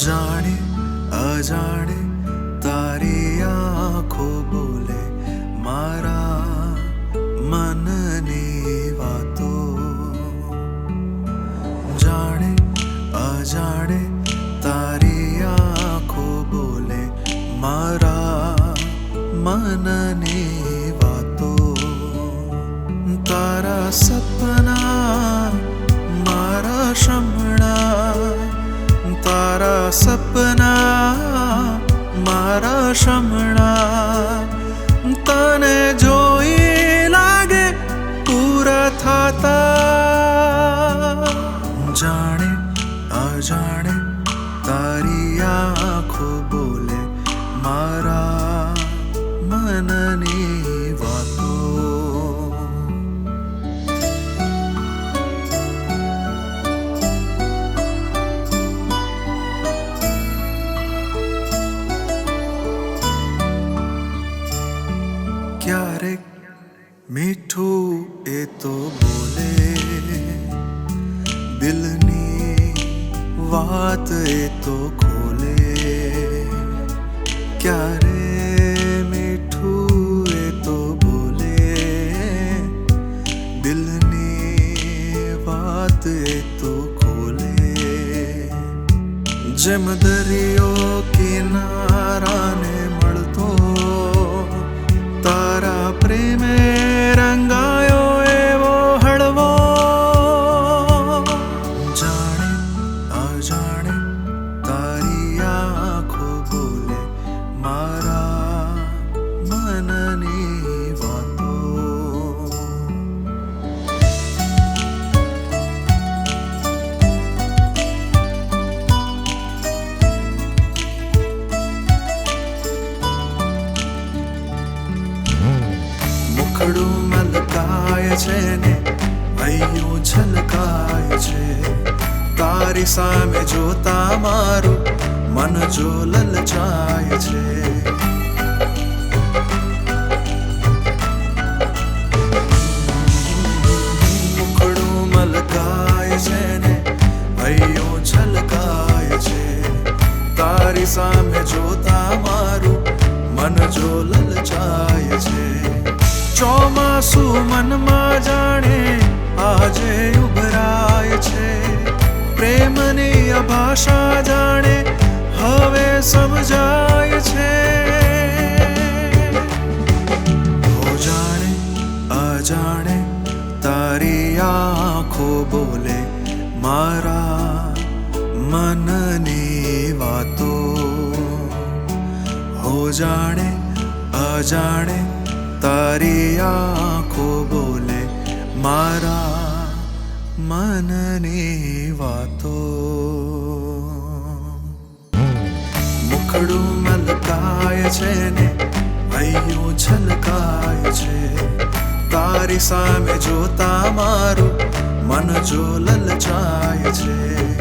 जाने अजाने तारी आँखों बोले मारा मननी वातो जाने अजाने तारी आँखों बोले मारा मननी वातो तारा सपना मारा शमणा तारा सपना मारा शमणा तने जोई लागे पूरा थाता जाने अजाने तारी आँखों बोले मारा मननी वातो क्यारेक मीठू ए तो बोले दिलनी वात ए तो खोले क्यारे मीठू ए तो बोले दिलनी वात ए तो खोले जेम दरियो किनारा ने मळतो तारा प्रेमे रंगायो एवो हळवो जाने अजाने तारी आँखों बोले मारा मननी वातो मुखड़ू मलकाय छे ने हૈયું છલકાય છે તારી સામે જોતા મારું મન જો લલચાય છે મુખડું મલકાય છે ને હૈયું છલકાય છે તારી સામે જોતા મારું મન જો લલચાય છે ચોમાસુ મનમાં જાણે આજે ઉભરાય છે પ્રેમની અભાષા જાણે હવે સમજાય છે હો જાણે અજાણે તારી આંખો બોલે મારા મનની વાતો હો જાણે અજાણે तारी आँखों बोले मारा मननी वातो मुखड़ू मलकाय छे ने हૈયું છલકાય છે તારી સામે જોતા મારું મન જો લલચાય છે